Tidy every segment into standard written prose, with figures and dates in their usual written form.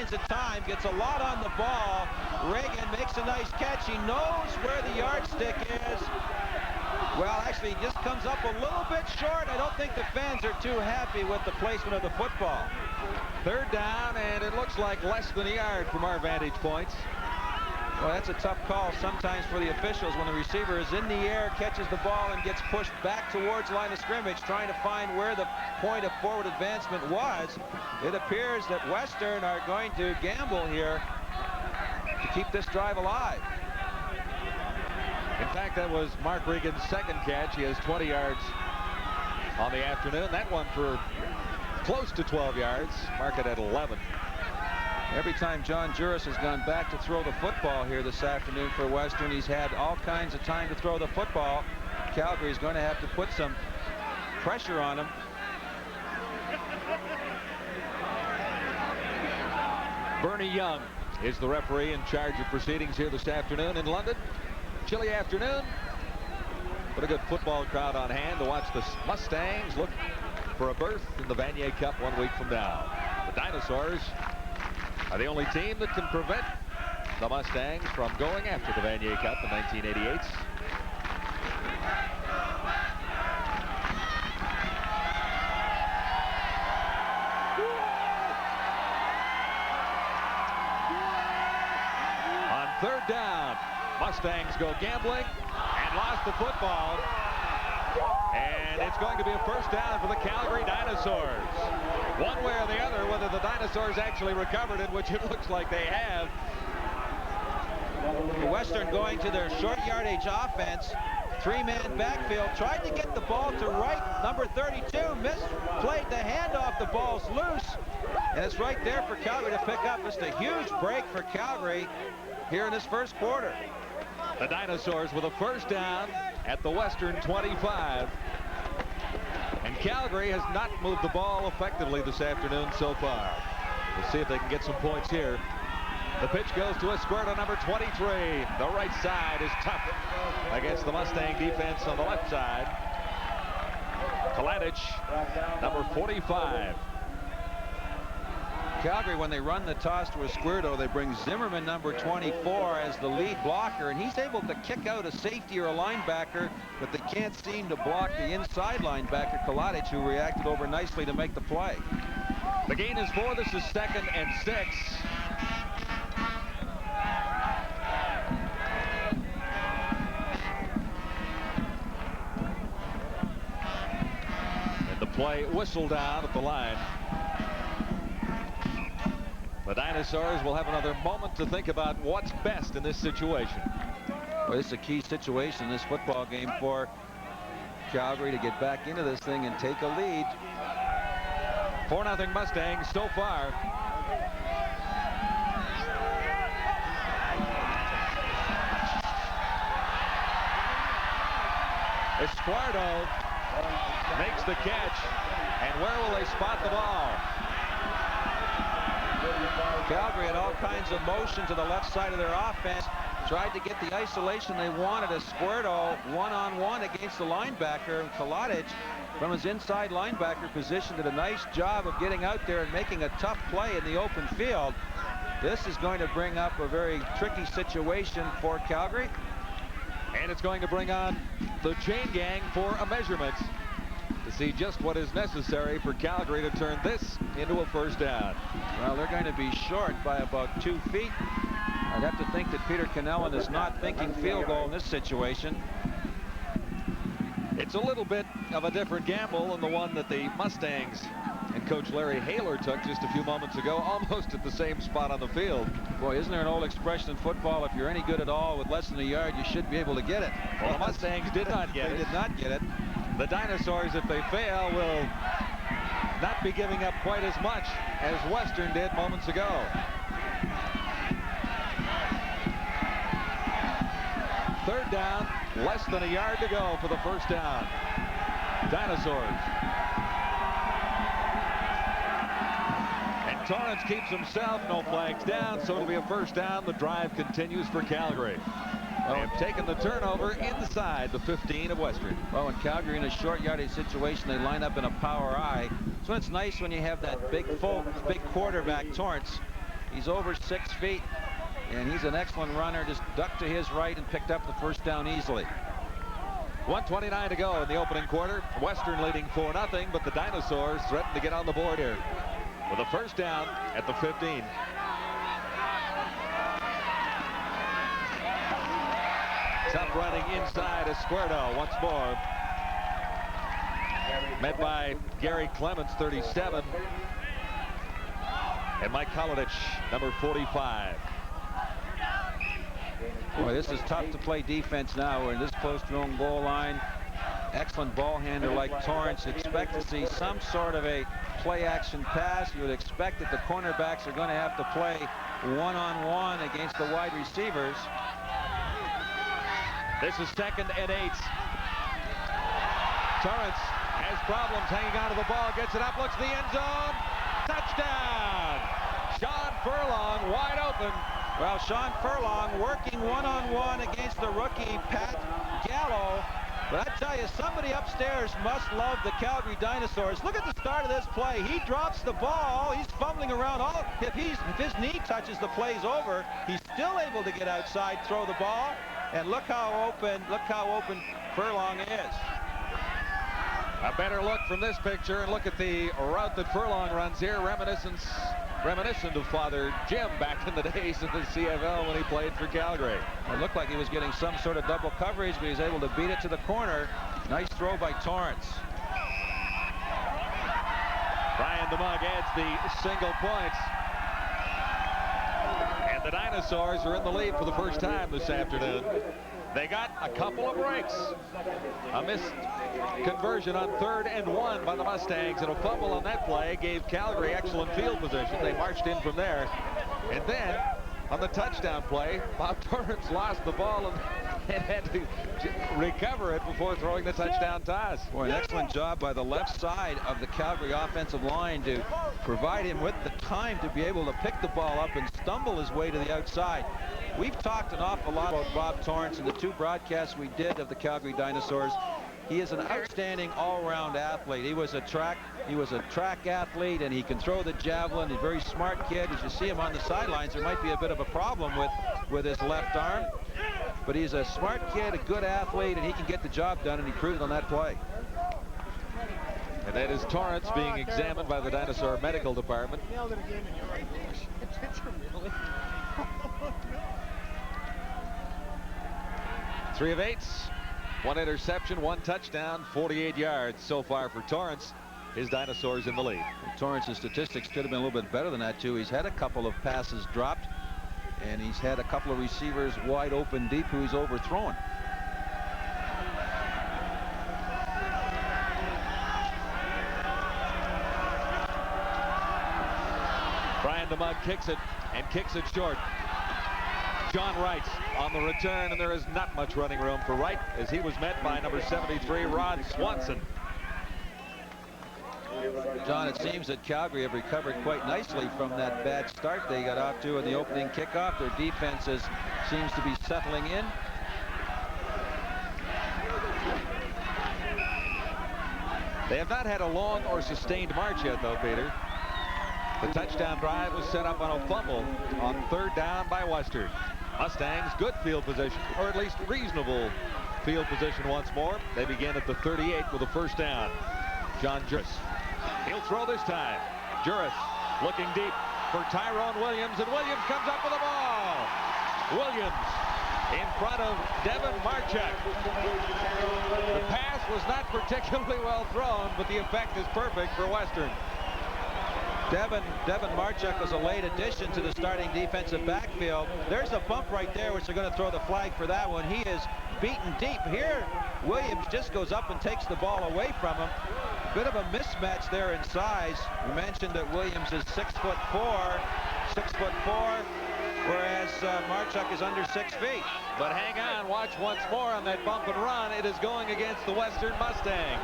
kinds of time, gets a lot on the ball. Reagan makes a nice catch. He knows where the yardstick is. Well, actually, he just comes up a little bit short. I don't think the fans are too happy with the placement of the football. Third down, and it looks like less than a yard from our vantage points. Well, that's a tough call sometimes for the officials when the receiver is in the air, catches the ball, and gets pushed back towards line of scrimmage, trying to find where the point of forward advancement was. It appears that Western are going to gamble here to keep this drive alive. In fact, that was Mark Regan's second catch. He has 20 yards on the afternoon. That one for close to 12 yards. Mark it at 11. Every time John Juris has gone back to throw the football here this afternoon for Western, he's had all kinds of time to throw the football. Calgary is going to have to put some pressure on him. Bernie Young is the referee in charge of proceedings here this afternoon in London. Chilly afternoon, but a good football crowd on hand to watch the Mustangs look for a berth in the Vanier Cup 1 week from now. The Dinosaurs are the only team that can prevent the Mustangs from going after the Vanier Cup in 1988. On third down, Mustangs go gambling and lost the football. And it's going to be a first down for the Calgary Dinosaurs. One way or the other, whether the Dinosaurs actually recovered it, which it looks like they have. Western going to their short yardage offense. Three-man backfield. Tried to get the ball to right. Number 32 misplayed the handoff. The ball's loose. And it's right there for Calgary to pick up. It's a huge break for Calgary here in this first quarter. The Dinosaurs with a first down at the Western 25. And Calgary has not moved the ball effectively this afternoon so far. We'll see if they can get some points here. The pitch goes to a square to number 23. The right side is tough against the Mustang defense on the left side. Kaladich, number 45. Calgary, when they run the toss to Esquerdo, they bring Zimmerman, number 24, as the lead blocker, and he's able to kick out a safety or a linebacker, but they can't seem to block the inside linebacker, Kaladich, who reacted over nicely to make the play. The gain is 4. This is 2nd and 6. And the play whistled out at the line. The Dinosaurs will have another moment to think about what's best in this situation. Well, it's a key situation in this football game for Calgary to get back into this thing and take a lead. 4-0 Mustangs so far. Esquerdo makes the catch, and where will they spot the ball? Calgary had all kinds of motion to the left side of their offense. Tried to get the isolation they wanted. Esquerdo one-on-one against the linebacker. And Kaladich, from his inside linebacker position, did a nice job of getting out there and making a tough play in the open field. This is going to bring up a very tricky situation for Calgary. And it's going to bring on the chain gang for a measurement to see just what is necessary for Calgary to turn this into a first down. Well, they're going to be short by about 2 feet. I'd have to think that Peter Cannellan is not thinking field goal in this situation. It's a little bit of a different gamble than the one that the Mustangs and Coach Larry Haler took just a few moments ago, almost at the same spot on the field. Boy, isn't there an old expression in football, if you're any good at all with less than a yard, you should be able to get it. Well, the Mustangs did not get it. They did not get it. The Dinosaurs, if they fail, will not be giving up quite as much as Western did moments ago. Third down, less than a yard to go for the first down. Dinosaurs. And Torrance keeps himself, no flags down, so it'll be a first down. The drive continues for Calgary. They have taken the turnover inside the 15 of Western. Well, in Calgary, in a short yardage situation, they line up in a power I. So it's nice when you have that big quarterback, Torrance. He's over 6 feet, and he's an excellent runner. Just ducked to his right and picked up the first down easily. 1:29 to go in the opening quarter. Western leading 4-0, but the Dinosaurs threaten to get on the board here with a first down at the 15. Tough running inside Esquerdo once more. Met by Gary Clements, 37. And Mike Kolodich, number 45. Boy, this is tough to play defense now. We're in this close to own goal line. Excellent ball handler like Torrance. Expect to see some sort of a play action pass. You would expect that the cornerbacks are going to have to play one-on-one against the wide receivers. This is 2nd and 8. Torrance has problems hanging onto the ball, gets it up, looks the end zone. Touchdown! Sean Furlong wide open. Well, Sean Furlong working one-on-one against the rookie Pat Gallo. But I tell you, somebody upstairs must love the Calgary Dinosaurs. Look at the start of this play. He drops the ball. He's fumbling around. If his knee touches, the play's over. He's still able to get outside, throw the ball. And look how open Furlong is. A better look from this picture, and look at the route that Furlong runs here, reminiscent of Father Jim back in the days of the CFL when he played for Calgary. It looked like he was getting some sort of double coverage, but he was able to beat it to the corner. Nice throw by Torrance. Brian DeMug adds the single points. And the Dinosaurs are in the lead for the first time this afternoon. They got a couple of breaks. A missed conversion on 3rd and 1 by the Mustangs, and a fumble on that play gave Calgary excellent field position. They marched in from there. And then on the touchdown play, Bob Torrance lost the ball and had to recover it before throwing the touchdown toss. Boy, an excellent job by the left side of the Calgary offensive line to provide him with the time to be able to pick the ball up and stumble his way to the outside. We've talked an awful lot about Bob Torrance in the 2 broadcasts we did of the Calgary Dinosaurs. He is an outstanding all-round athlete. He was a track athlete, and he can throw the javelin. He's a very smart kid. As you see him on the sidelines, there might be a bit of a problem with his left arm. But he's a smart kid, a good athlete, and he can get the job done, and he proved it on that play. And that is Torrance being examined by the Dinosaur Medical Department. 3 of 8, 1 interception, 1 touchdown, 48 yards so far for Torrance. His Dinosaurs in the lead. Torrance's statistics could have been a little bit better than that, too. He's had a couple of passes dropped, and he's had a couple of receivers wide open deep who he's overthrown. Brian DeMug kicks it short. John Wright on the return, and there is not much running room for Wright as he was met by number 73, Rod Swanson. John, it seems that Calgary have recovered quite nicely from that bad start they got off to in the opening kickoff. Their defense seems to be settling in. They have not had a long or sustained march yet, though, Peter. The touchdown drive was set up on a fumble on 3rd down by Western. Mustangs, good field position, or at least reasonable field position once more. They begin at the 38 with a first down. John Juris. He'll throw this time. Juris looking deep for Tyrone Williams, and Williams comes up with the ball. Williams in front of Devin Marchuk. The pass was not particularly well thrown, but the effect is perfect for Western. Devin Marchuk was a late addition to the starting defensive backfield. There's a bump right there, which they're going to throw the flag for that one. He is beaten deep. Here, Williams just goes up and takes the ball away from him. Bit of a mismatch there in size. We mentioned that Williams is 6'4", whereas Marchuk is under 6 feet. But hang on, watch once more on that bump and run. It is going against the Western Mustangs.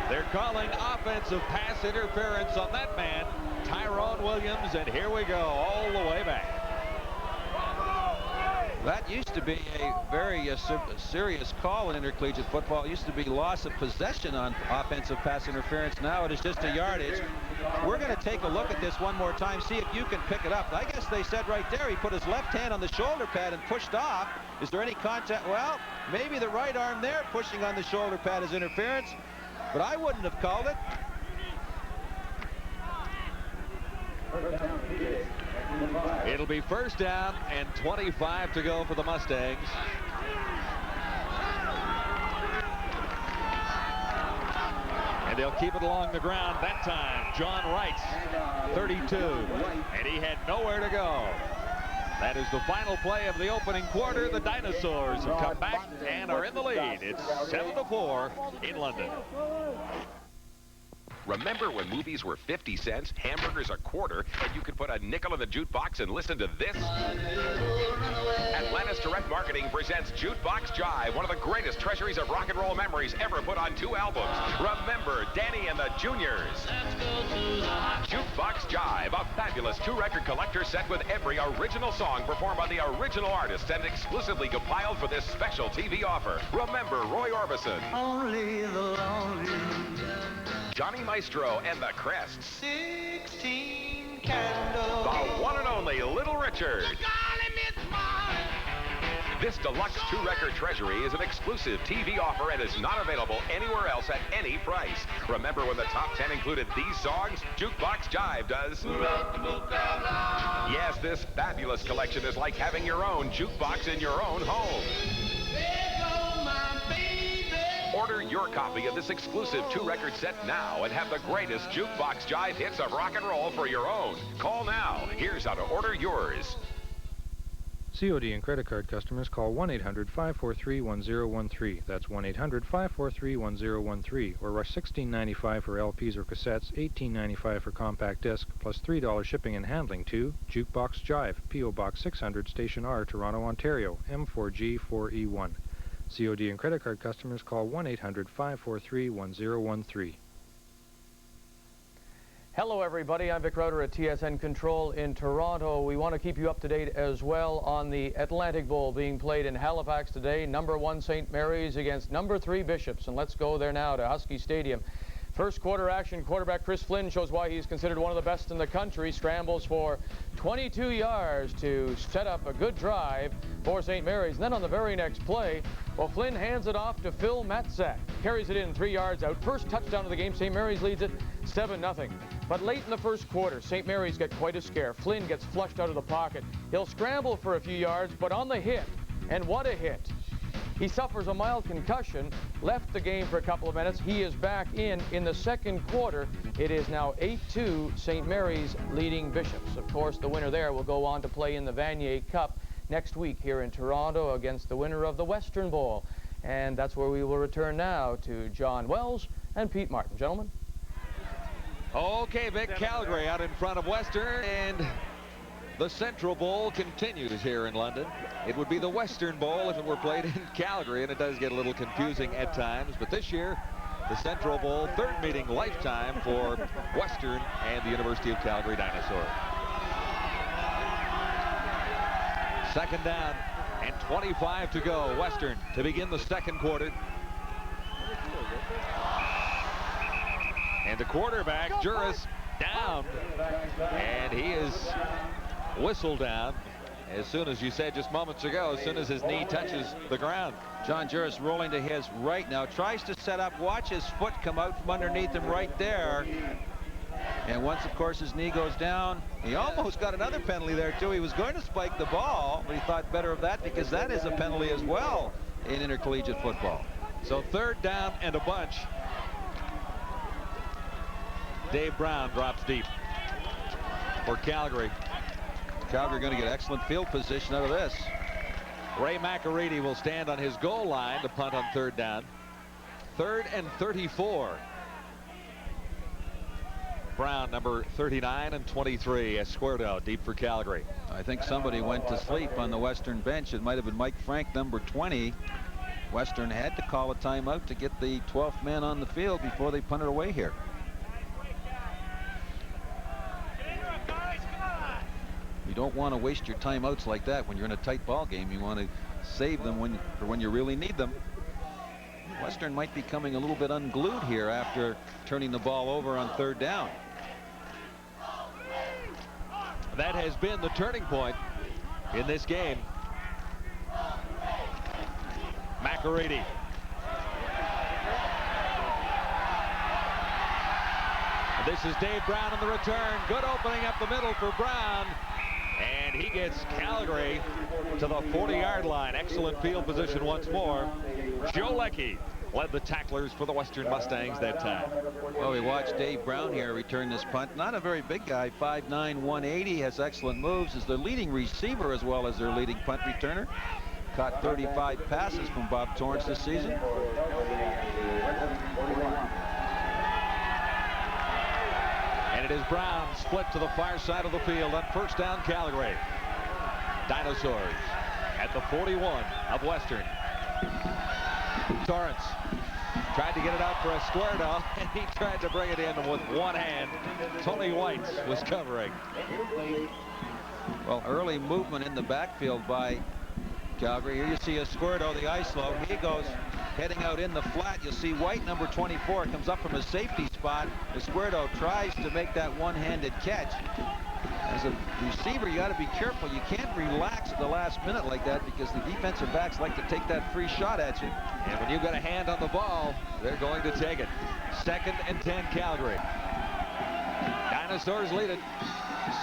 They're calling offensive pass interference on that man, Tyrone Williams, and here we go all the way back. That used to be a very serious call in intercollegiate football. It used to be loss of possession on offensive pass interference. Now it is just a yardage. we're going to take a look at this one more time, see if you can pick it up. I guess they said right there he put his left hand on the shoulder pad and pushed off. Is there any contact? Well, maybe the right arm there pushing on the shoulder pad is interference, but I wouldn't have called it. It'll be first down and 25 to go for the Mustangs. And they'll keep it along the ground that time. John Wright, 32, and he had nowhere to go. That is the final play of the opening quarter. The Dinosaurs have come back and are in the lead. It's 7-4 in London. Remember when movies were 50 cents, hamburgers a quarter, and you could put a nickel in the jukebox and listen to this? Atlantis Direct Marketing presents Jukebox Jive, one of the greatest treasuries of rock and roll memories ever put on 2 albums. Remember Danny and the Juniors. Jukebox Jive, a fabulous 2-record collector set with every original song performed by the original artists and exclusively compiled for this special TV offer. Remember Roy Orbison. Only the lonely. Johnny Maestro and the Crests. 16 candles. The one and only Little Richard. This deluxe 2-record treasury is an exclusive TV offer and is not available anywhere else at any price. Remember when the top 10 included these songs? Jukebox Jive does. Yes, this fabulous collection is like having your own jukebox in your own home. Order your copy of this exclusive 2-record set now and have the greatest Jukebox Jive hits of rock and roll for your own. Call now. Here's how to order yours. COD and credit card customers call 1-800-543-1013. That's 1-800-543-1013. Or rush $16.95 for LPs or cassettes, $18.95 for compact disc, plus $3 shipping and handling to Jukebox Jive, P.O. Box 600, Station R, Toronto, Ontario, M4G4E1. COD and credit card customers call 1-800-543-1013. Hello everybody, I'm Vic Roeder at TSN Control in Toronto. We want to keep you up to date as well on the Atlantic Bowl being played in Halifax today. Number 1 St. Mary's against number 3 Bishops. And let's go there now to Husky Stadium. First quarter action, quarterback Chris Flynn shows why he's considered one of the best in the country. Scrambles for 22 yards to set up a good drive for St. Mary's. And then on the very next play, well, Flynn hands it off to Phil Matzak. Carries it in 3 yards out. First touchdown of the game. St. Mary's leads it 7-0. But late in the first quarter, St. Mary's get quite a scare. Flynn gets flushed out of the pocket. He'll scramble for a few yards, but on the hit, and what a hit. He suffers a mild concussion, left the game for a couple of minutes. He is back in the second quarter. It is now 8-2, St. Mary's leading Bishops. Of course, the winner there will go on to play in the Vanier Cup next week here in Toronto against the winner of the Western Bowl. And that's where we will return now to John Wells and Pete Martin. Gentlemen. Okay, Vic, Calgary out in front of Western, and the Central Bowl continues here in London. It would be the Western Bowl if it were played in Calgary, and it does get a little confusing at times. But this year, the Central Bowl, 3rd meeting lifetime for Western and the University of Calgary Dinosaurs. Second down and 25 to go. Western to begin the second quarter. And the quarterback, Juris, down. And he is whistled down. As soon as you said just moments ago, as soon as his knee touches the ground. John Juris rolling to his right now. Tries to set up. Watch his foot come out from underneath him right there. And once, of course, his knee goes down, he almost got another penalty there, too. He was going to spike the ball, but he thought better of that because that is a penalty as well in intercollegiate football. So 3rd down and a bunch. Dave Brown drops deep for Calgary. Calgary going to get excellent field position out of this. Ray McAreedy will stand on his goal line to punt on 3rd down. 3rd and 34. Brown, number 39 and 23, Escuerdo deep for Calgary. I think somebody went to sleep on the Western bench. It might have been Mike Frank, number 20. Western had to call a timeout to get the 12th man on the field before they punted away here. You don't want to waste your timeouts like that when you're in a tight ball game. You want to save them when you really need them. Western might be coming a little bit unglued here after turning the ball over on 3rd down. That has been the turning point in this game. McElready. This is Dave Brown on the return. Good opening up the middle for Brown. And he gets Calgary to the 40-yard line. Excellent field position once more. Joe Leckie led the tacklers for the Western Mustangs that time. Well, we watched Dave Brown here return this punt. Not a very big guy, 5'9", 180, has excellent moves. Is their leading receiver as well as their leading punt returner. Caught 35 passes from Bob Torrance this season. And it is Brown split to the far side of the field on first down, Calgary. Dinosaurs at the 41 of Western. Torrance tried to get it out for a square-down, and he tried to bring it in with one hand. Tony White was covering. Well, early movement in the backfield by Calgary. Here you see a Squirto, the ISO. He goes heading out in the flat. You'll see White, number 24, comes up from a safety spot. Squirto tries to make that one-handed catch. As a receiver, you got to be careful. You can't relax at the last minute like that because the defensive backs like to take that free shot at you. And when you've got a hand on the ball, they're going to take it. 2nd and 10, Calgary. Dinosaurs lead it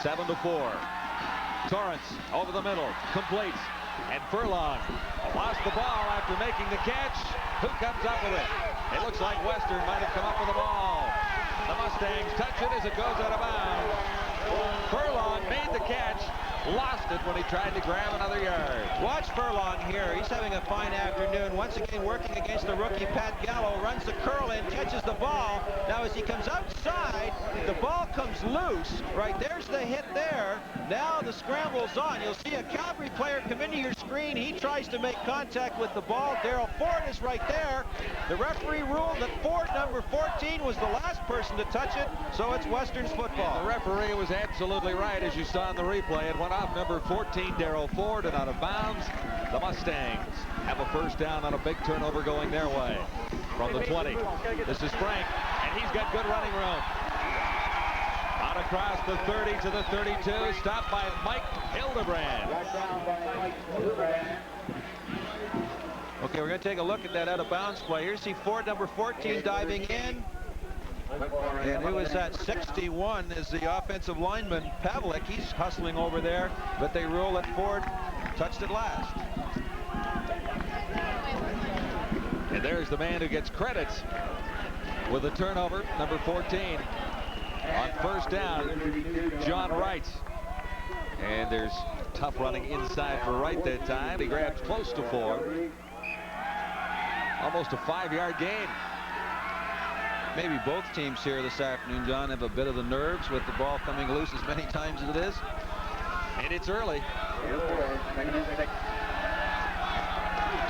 7-4. Torrance over the middle, completes. And Furlong lost the ball after making the catch. Who comes up with it? It looks like Western might have come up with the ball. The Mustangs touch it as it goes out of bounds. Furlong made the catch, lost it when he tried to grab another yard. Watch Furlong here. He's having a fine afternoon. Once again working against the rookie Pat Gallo. Runs the curl in, catches the ball. Now as he comes outside, the ball comes loose. Right, there's the hit there. Now the scramble's on. You'll see a Calgary player come into your screen. He tries to make contact with the ball. Darryl Ford is right there. The referee ruled that Ford, number 14, was the last person to touch it, so it's Western's football. The referee was absolutely right, as you saw in the replay. It went off number 14, Darryl Ford, and out of bounds. The Mustangs have a first down on a big turnover going their way from the 20. This is Frank, and he's got good running room. Out across the 30 to the 32, stopped by Mike Hildebrand. Okay, we're going to take a look at that out-of-bounds play. Here's see Ford, number 14, diving in. And who is that? 61 is the offensive lineman, Pavlik. He's hustling over there, but they rule that Ford touched it last. And there's the man who gets credit with the turnover, number 14. On first down, John Wright. And there's tough running inside for Wright that time. He grabs close to Ford. Almost a 5-yard gain. Maybe both teams here this afternoon, John, have a bit of the nerves with the ball coming loose as many times as it is. And it's early.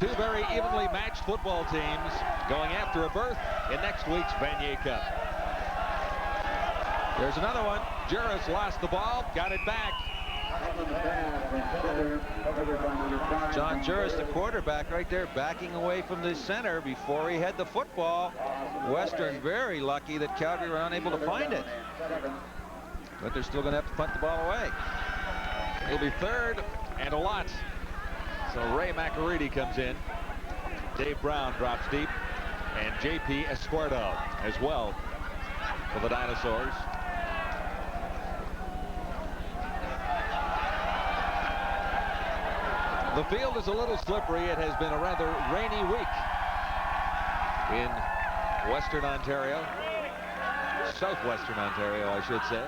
Two very evenly matched football teams going after a berth in next week's Vanier Cup. There's another one. Juris lost the ball, got it back. John Juris, the quarterback right there, backing away from the center before he had the football. Western very lucky that Calgary were unable to find it. But they're still going to have to punt the ball away. It'll be 3rd and a lot. So Ray McElready comes in. Dave Brown drops deep. And J.P. Escuerdo as well for the Dinosaurs. The field is a little slippery. It has been a rather rainy week in Western Ontario. Southwestern Ontario, I should say.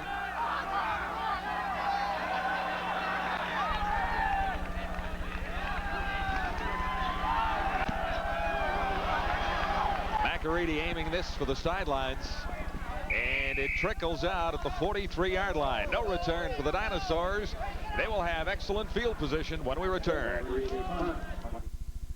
McElready aiming this for the sidelines. And it trickles out at the 43-yard line. No return for the Dinosaurs. They will have excellent field position when we return.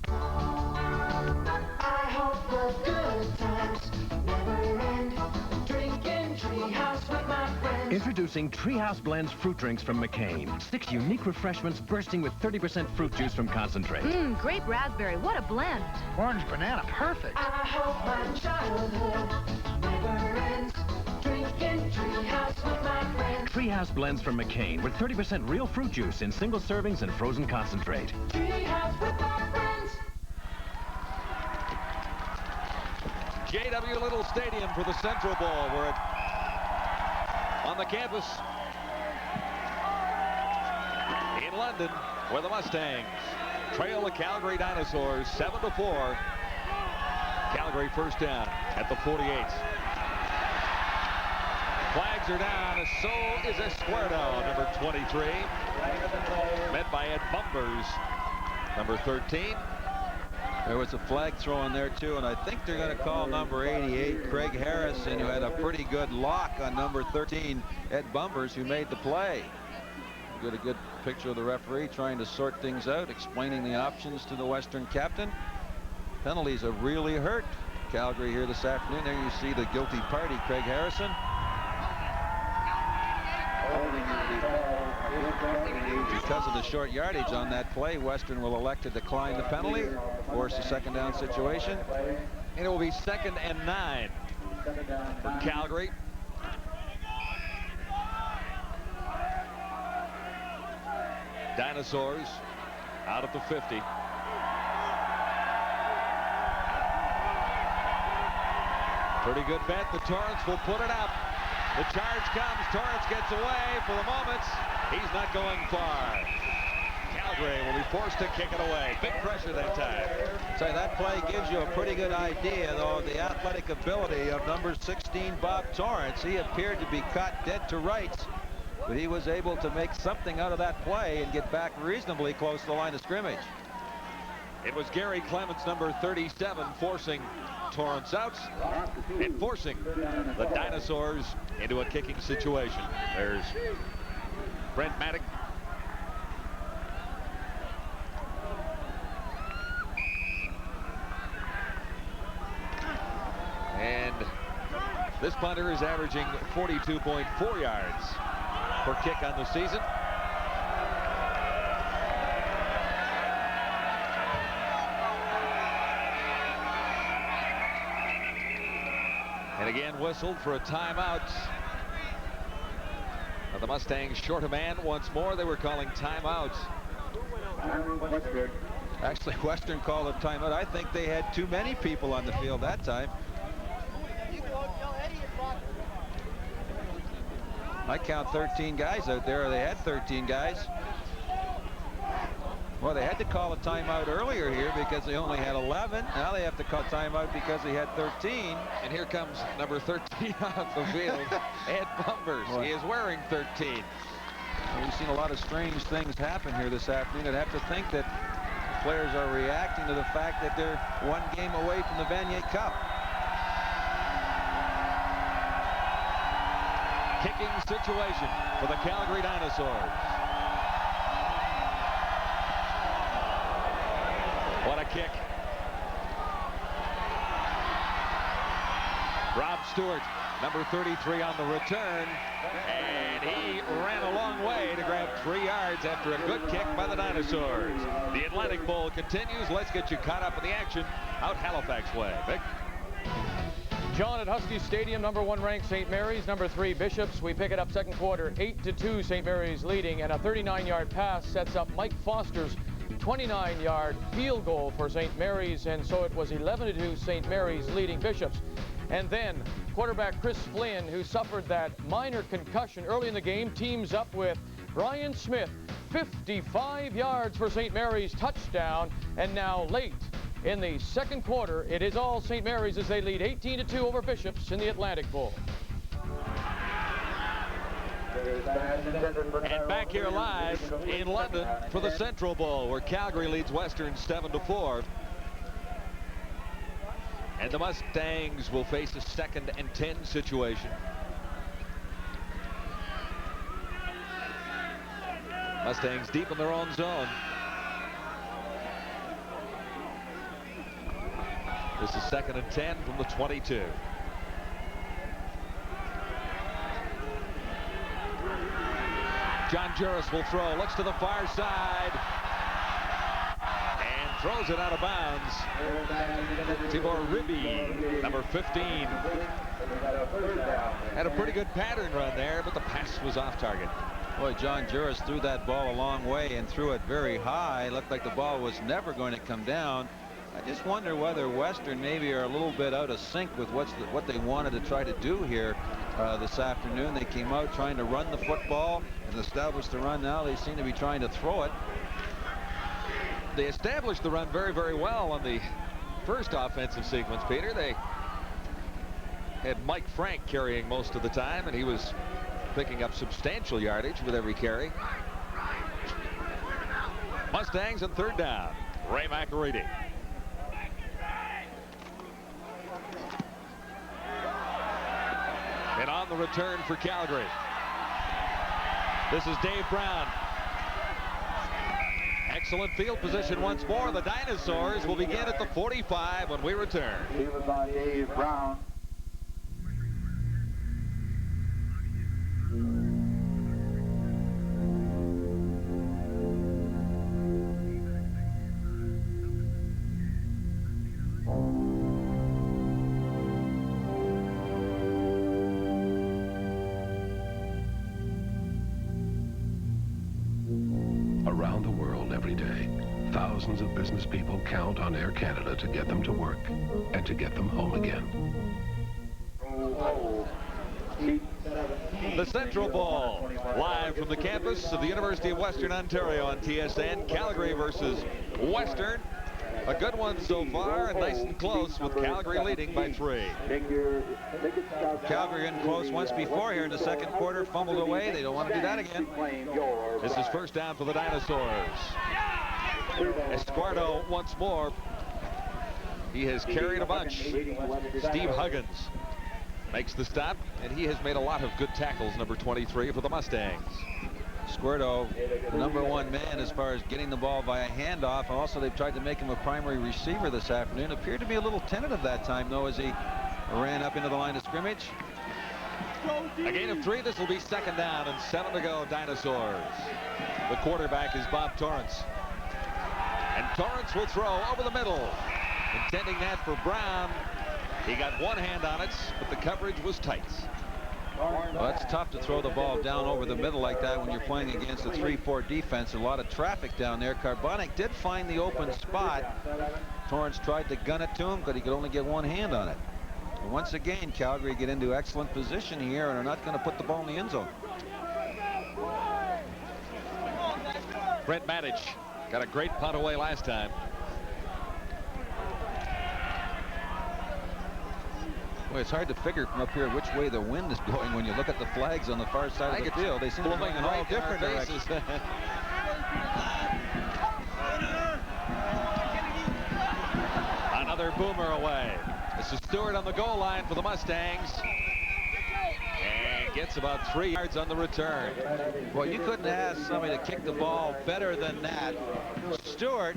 I hope the good times never end. Drinking Treehouse with my friends. Introducing Treehouse Blends fruit drinks from McCain. 6 unique refreshments bursting with 30% fruit juice from concentrate. Grape raspberry, what a blend. Orange banana, perfect. I hope my childhood never ends. Drinking Treehouse. Treehouse with my friends. Treehouse blends from McCain with 30% real fruit juice in single servings and frozen concentrate. Treehouse with my friends. J.W. Little Stadium for the Central Bowl. We're on the campus in London, where the Mustangs trail the Calgary Dinosaurs 7-4. Calgary first down at the 48. Flags are down, and so is Escuerdo, number 23. Met by Ed Bumbers, number 13. There was a flag throw in there too, and I think they're going to call number 88, Craig Harrison, who had a pretty good lock on number 13, Ed Bumbers, who made the play. Get a good picture of the referee trying to sort things out, explaining the options to the Western captain. Penalties have really hurt Calgary here this afternoon. There you see the guilty party, Craig Harrison. Because of the short yardage on that play, Western will elect to decline the penalty, force a second down situation. And it will be 2nd and 9 for Calgary. Dinosaurs out at the 50. Pretty good bet. The Torrance will put it up. The charge comes. Torrance gets away for the moment. He's not going far. Calgary will be forced to kick it away. Big pressure that time. So that play gives you a pretty good idea, though, of the athletic ability of number 16, Bob Torrance. He appeared to be caught dead to rights, but he was able to make something out of that play and get back reasonably close to the line of scrimmage. It was Gary Clements, number 37, forcing Torrance out and forcing the Dinosaurs into a kicking situation. There's Brent Maddock. And this punter is averaging 42.4 yards per kick on the season. And again whistled for a timeout. Now the Mustangs short a man once more. They were calling timeouts. Actually, Western called a timeout. I think they had too many people on the field that time. I count 13 guys out there. They had 13 guys. Well, they had to call a timeout earlier here because they only had 11. Now they have to call timeout because they had 13. And here comes number 13 off the field, Ed Bumbers. He is wearing 13. Well, we've seen a lot of strange things happen here this afternoon. I'd have to think that players are reacting to the fact that they're one game away from the Vanier Cup. Kicking situation for the Calgary Dinosaurs. What a kick. Rob Stewart, number 33 on the return. And he ran a long way to grab 3 yards after a good kick by the Dinosaurs. The Atlantic Bowl continues. Let's get you caught up in the action out Halifax way. Vic? John, at Husky Stadium, number 1 ranked St. Mary's, number 3 Bishops. We pick it up second quarter, 8-2 St. Mary's leading, and a 39-yard pass sets up Mike Foster's 29-yard field goal for St. Mary's, and so it was 11-2 St. Mary's leading Bishops. And then quarterback Chris Flynn, who suffered that minor concussion early in the game, teams up with Brian Smith. 55 yards for St. Mary's, touchdown, and now late in the second quarter, it is all St. Mary's as they lead 18-2 over Bishops in the Atlantic Bowl. And back here live in London for the Central Bowl, where Calgary leads Western 7-4. And the Mustangs will face a 2nd and 10 situation. Mustangs deep in their own zone. This is 2nd and 10 from the 22. John Juris will throw, looks to the far side, and throws it out of bounds. Tibor Ribby, number 15. Had a pretty good pattern run there, but the pass was off target. Boy, John Juris threw that ball a long way and threw it very high. Looked like the ball was never going to come down. I just wonder whether Western maybe are a little bit out of sync with what they wanted to try to do here this afternoon. They came out trying to run the football and establish the run. Now they seem to be trying to throw it. They established the run very, very well on the first offensive sequence, Peter. They had Mike Frank carrying most of the time, and he was picking up substantial yardage with every carry. Mustangs on third down. Ray McElready. And on the return for Calgary, this is Dave Brown. Excellent field position once more. The Dinosaurs will begin at the 45 when we return. He was on Dave Brown. Around the world every day, thousands of business people count on Air Canada to get them to work and to get them home again. The Central Bowl, live from the campus of the University of Western Ontario on TSN. Calgary versus Western. A good one so far, and nice and close, with Calgary leading by 3. Calgary in close once before here in the second quarter, fumbled away. They don't want to do that again. This is first down for the Dinosaurs. Esquardo once more. He has carried a bunch. Steve Huggins makes the stop, and he has made a lot of good tackles, number 23 for the Mustangs. Squirto, the #1 man as far as getting the ball via handoff. Also, they've tried to make him a primary receiver this afternoon. Appeared to be a little tentative that time, though, as he ran up into the line of scrimmage. A gain of 3. This will be second down and 7 to go. Dinosaurs. The quarterback is Bob Torrance. And Torrance will throw over the middle, intending that for Brown. He got one hand on it, but the coverage was tight. Well, it's tough to throw the ball down over the middle like that when you're playing against a 3-4 defense. A lot of traffic down there. Carbonic did find the open spot. Torrance tried to gun it to him, but he could only get one hand on it. And once again, Calgary get into excellent position here and are not going to put the ball in the end zone. Brent Matich got a great punt away last time. Well, it's hard to figure from up here which way the wind is blowing when you look at the flags on the far side of the field. They seem to be going in all different directions. Another boomer away. This is Stewart on the goal line for the Mustangs. And gets about 3 yards on the return. Well, you couldn't ask somebody to kick the ball better than that. Stewart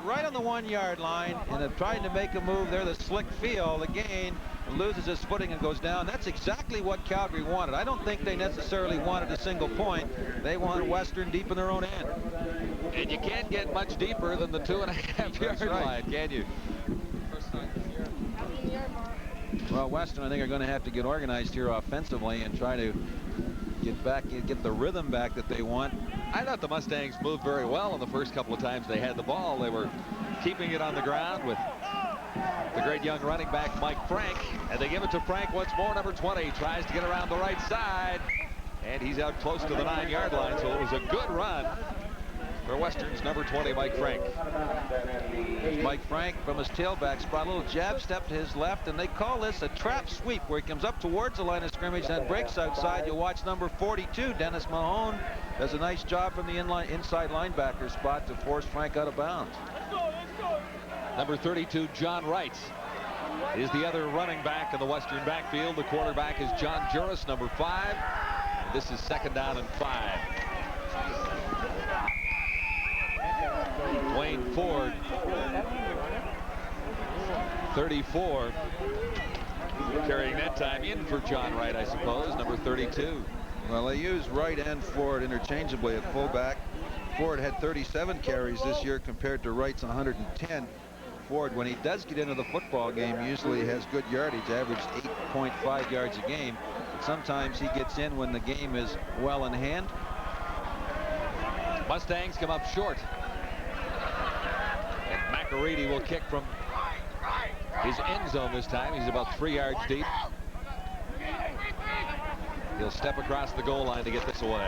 right on the 1-yard line, and they're trying to make a move there. The slick feel, the gain, loses his footing and goes down. That's exactly what Calgary wanted. I don't think they necessarily wanted a single point. They wanted Western deep in their own end. And you can't get much deeper than the 2.5-yard line, can you? Well, Western, I think, are going to have to get organized here offensively and try to get the rhythm back that they want. I thought the Mustangs moved very well in the first couple of times they had the ball. They were keeping it on the ground with the great young running back Mike Frank, and they give it to Frank once more. Number 20 tries to get around the right side, and he's out close to the 9-yard line, so it was a good run for Western's number 20, Mike Frank. Mike Frank from his tailback spot, a little jab step to his left, and they call this a trap sweep, where he comes up towards the line of scrimmage, then breaks outside. You'll watch number 42, Dennis Mahone, does a nice job from the inside linebacker spot to force Frank out of bounds. Number 32, John Wright, is the other running back in the Western backfield. The quarterback is John Juris, number 5. This is second down and 5. Wayne Ford, 34, carrying that time in for John Wright, I suppose, number 32. Well, they use Wright and Ford interchangeably at fullback. Ford had 37 carries this year compared to Wright's 110. Ford, when he does get into the football game, usually has good yardage, averaged 8.5 yards a game. But sometimes he gets in when the game is well in hand. Mustangs come up short. And McAreedy will kick from his end zone this time. He's about 3 yards deep. He'll step across the goal line to get this away.